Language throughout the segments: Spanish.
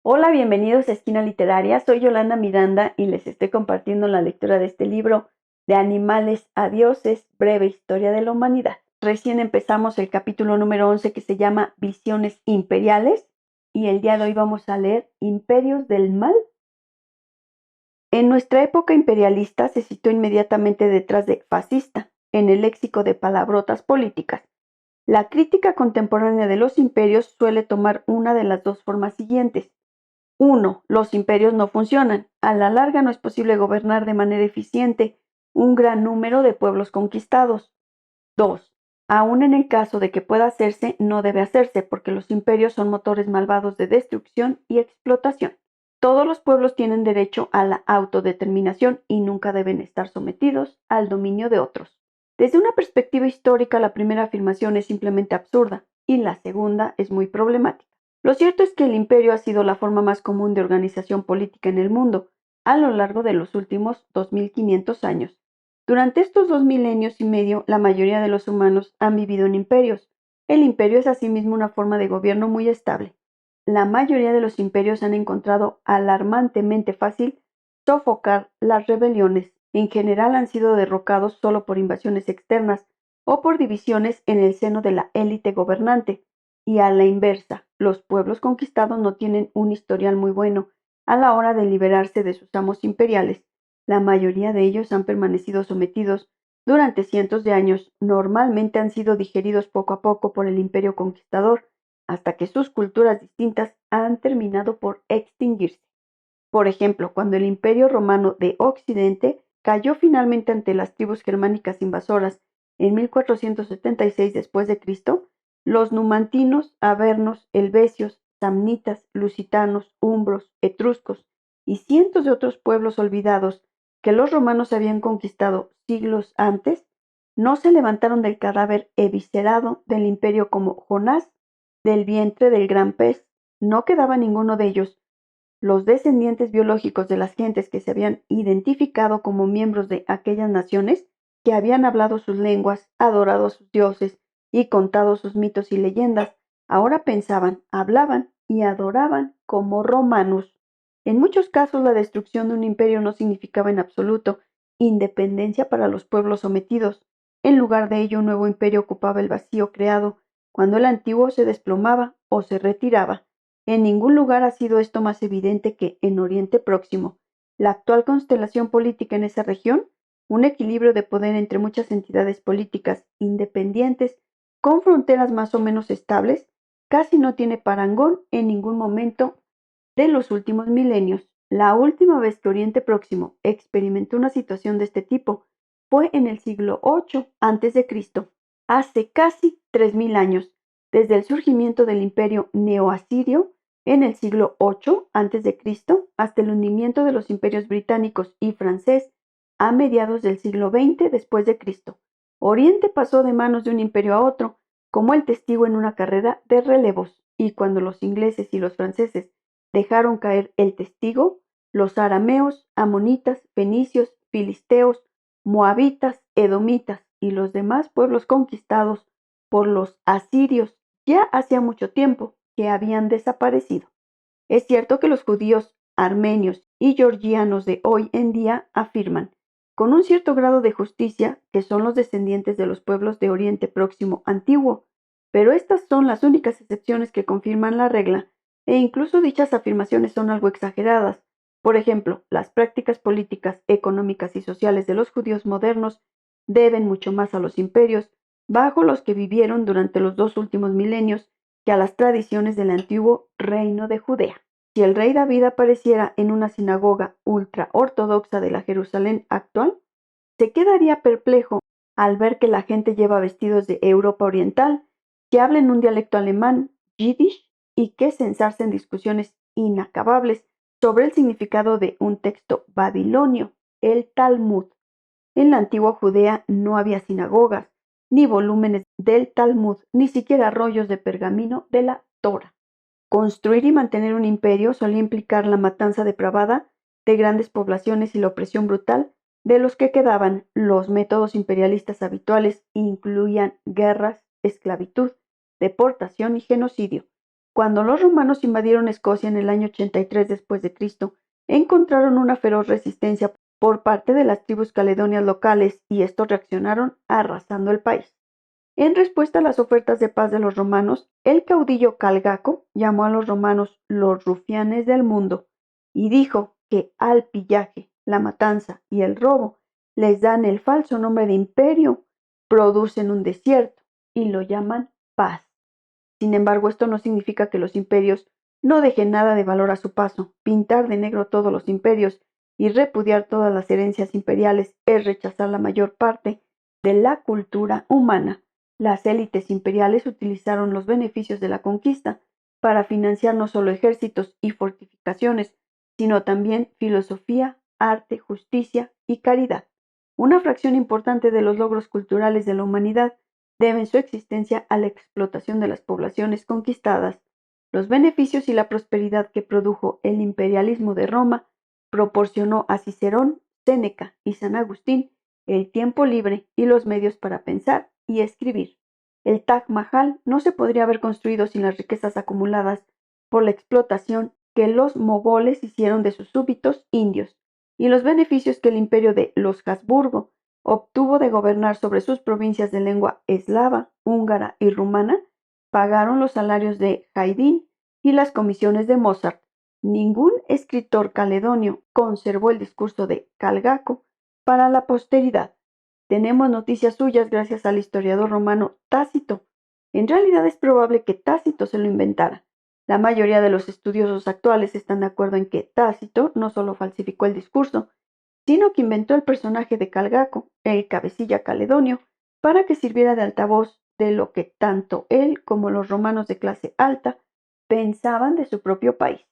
Hola, bienvenidos a Esquina Literaria. Soy Yolanda Miranda y les estoy compartiendo la lectura de este libro de Animales a Dioses, breve historia de la humanidad. Recién empezamos el capítulo número 11 que se llama Visiones Imperiales y el día de hoy vamos a leer Imperios del Mal. En nuestra época imperialista se citó inmediatamente detrás de fascista en el léxico de palabrotas políticas. La crítica contemporánea de los imperios suele tomar una de las dos formas siguientes. 1. Los imperios no funcionan. A la larga no es posible gobernar de manera eficiente un gran número de pueblos conquistados. 2. Aún en el caso de que pueda hacerse, no debe hacerse porque los imperios son motores malvados de destrucción y explotación. Todos los pueblos tienen derecho a la autodeterminación y nunca deben estar sometidos al dominio de otros. Desde una perspectiva histórica, la primera afirmación es simplemente absurda y la segunda es muy problemática. Lo cierto es que el imperio ha sido la forma más común de organización política en el mundo a lo largo de los últimos 2500 años. Durante estos 2 milenios y medio, la mayoría de los humanos han vivido en imperios. El imperio es asimismo una forma de gobierno muy estable. La mayoría de los imperios han encontrado alarmantemente fácil sofocar las rebeliones. En general han sido derrocados solo por invasiones externas o por divisiones en el seno de la élite gobernante. Y a la inversa, los pueblos conquistados no tienen un historial muy bueno a la hora de liberarse de sus amos imperiales. La mayoría de ellos han permanecido sometidos durante cientos de años, normalmente han sido digeridos poco a poco por el imperio conquistador, hasta que sus culturas distintas han terminado por extinguirse. Por ejemplo, cuando el Imperio Romano de Occidente cayó finalmente ante las tribus germánicas invasoras en 1476 después de Cristo, los numantinos, avernos, helvecios, samnitas, lusitanos, umbros, etruscos y cientos de otros pueblos olvidados que los romanos habían conquistado siglos antes, no se levantaron del cadáver eviscerado del imperio como Jonás del vientre del gran pez. No quedaba ninguno de ellos. Los descendientes biológicos de las gentes que se habían identificado como miembros de aquellas naciones, que habían hablado sus lenguas, adorado a sus dioses y contado sus mitos y leyendas, ahora pensaban, hablaban y adoraban como romanos. En muchos casos la destrucción de un imperio no significaba en absoluto independencia para los pueblos sometidos. En lugar de ello, un nuevo imperio ocupaba el vacío creado cuando el antiguo se desplomaba o se retiraba. En ningún lugar ha sido esto más evidente que en Oriente Próximo. La actual constelación política en esa región, un equilibrio de poder entre muchas entidades políticas independientes con fronteras más o menos estables, casi no tiene parangón en ningún momento de los últimos milenios. La última vez que Oriente Próximo experimentó una situación de este tipo fue en el siglo VIII a.C., hace casi 3000 años, desde el surgimiento del imperio neoasirio en el siglo VIII a.C. hasta el hundimiento de los imperios británicos y francés a mediados del siglo XX después de Cristo. Oriente pasó de manos de un imperio a otro, como el testigo en una carrera de relevos, y cuando los ingleses y los franceses dejaron caer el testigo, los arameos, amonitas, fenicios, filisteos, moabitas, edomitas y los demás pueblos conquistados por los asirios ya hacía mucho tiempo que habían desaparecido. Es cierto que los judíos, armenios y georgianos de hoy en día afirman, con un cierto grado de justicia, que son los descendientes de los pueblos de Oriente Próximo antiguo, pero estas son las únicas excepciones que confirman la regla, e incluso dichas afirmaciones son algo exageradas. Por ejemplo, las prácticas políticas, económicas y sociales de los judíos modernos deben mucho más a los imperios bajo los que vivieron durante los 2 últimos milenios que a las tradiciones del antiguo reino de Judea. Si el rey David apareciera en una sinagoga ultra ortodoxa de la Jerusalén actual, se quedaría perplejo al ver que la gente lleva vestidos de Europa Oriental, que hablen un dialecto alemán, yiddish, y que se ensarcen discusiones inacabables sobre el significado de un texto babilonio, el Talmud. En la antigua Judea no había sinagogas, ni volúmenes del Talmud, ni siquiera rollos de pergamino de la Torá. Construir y mantener un imperio solía implicar la matanza depravada de grandes poblaciones y la opresión brutal de los que quedaban. Los métodos imperialistas habituales incluían guerras, esclavitud, deportación y genocidio. Cuando los romanos invadieron Escocia en el año 83 después de Cristo, encontraron una feroz resistencia por parte de las tribus caledonias locales y estos reaccionaron arrasando el país. En respuesta a las ofertas de paz de los romanos, el caudillo Calgaco llamó a los romanos los rufianes del mundo y dijo que al pillaje, la matanza y el robo les dan el falso nombre de imperio, producen un desierto y lo llaman paz. Sin embargo, esto no significa que los imperios no dejen nada de valor a su paso. Pintar de negro todos los imperios y repudiar todas las herencias imperiales es rechazar la mayor parte de la cultura humana. Las élites imperiales utilizaron los beneficios de la conquista para financiar no solo ejércitos y fortificaciones, sino también filosofía, arte, justicia y caridad. Una fracción importante de los logros culturales de la humanidad deben su existencia a la explotación de las poblaciones conquistadas. Los beneficios y la prosperidad que produjo el imperialismo de Roma proporcionó a Cicerón, Séneca y San Agustín el tiempo libre y los medios para pensar y escribir. El Taj Mahal no se podría haber construido sin las riquezas acumuladas por la explotación que los mogoles hicieron de sus súbditos indios y los beneficios que el imperio de los Habsburgo obtuvo de gobernar sobre sus provincias de lengua eslava, húngara y rumana, pagaron los salarios de Haydn y las comisiones de Mozart. Ningún escritor caledonio conservó el discurso de Calgaco para la posteridad. Tenemos noticias suyas gracias al historiador romano Tácito. En realidad es probable que Tácito se lo inventara. La mayoría de los estudiosos actuales están de acuerdo en que Tácito no solo falsificó el discurso, sino que inventó el personaje de Calgaco, el cabecilla caledonio, para que sirviera de altavoz de lo que tanto él como los romanos de clase alta pensaban de su propio país.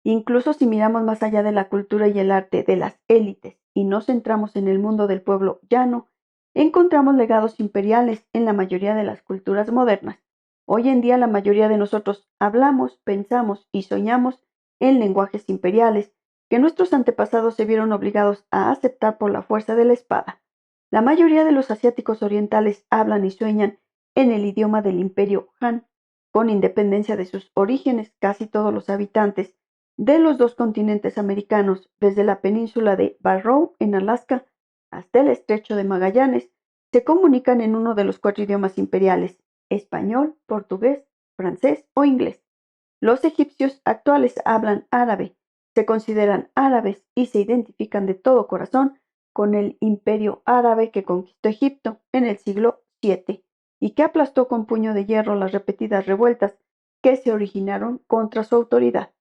Incluso si miramos más allá de la cultura y el arte de las élites y nos centramos en el mundo del pueblo llano, encontramos legados imperiales en la mayoría de las culturas modernas. Hoy en día la mayoría de nosotros hablamos, pensamos y soñamos en lenguajes imperiales que nuestros antepasados se vieron obligados a aceptar por la fuerza de la espada. La mayoría de los asiáticos orientales hablan y sueñan en el idioma del imperio Han. Con independencia de sus orígenes, casi todos los habitantes de los dos continentes americanos, desde la península de Barrow en Alaska hasta el estrecho de Magallanes, se comunican en uno de los 4 idiomas imperiales: español, portugués, francés o inglés. Los egipcios actuales hablan árabe, se consideran árabes y se identifican de todo corazón con el imperio árabe que conquistó Egipto en el siglo VII y que aplastó con puño de hierro las repetidas revueltas que se originaron contra su autoridad.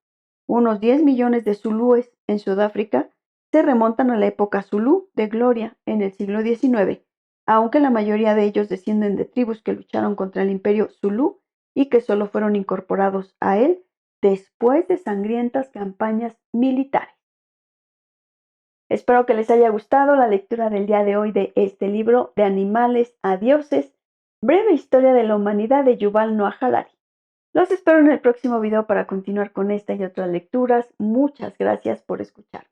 Unos 10 millones de zulúes en Sudáfrica se remontan a la época zulú de gloria en el siglo XIX, aunque la mayoría de ellos descienden de tribus que lucharon contra el imperio zulú y que solo fueron incorporados a él después de sangrientas campañas militares. Espero que les haya gustado la lectura del día de hoy de este libro de Animales a Dioses, breve historia de la humanidad de Yuval Noah Harari. Los espero en el próximo video para continuar con esta y otras lecturas. Muchas gracias por escuchar.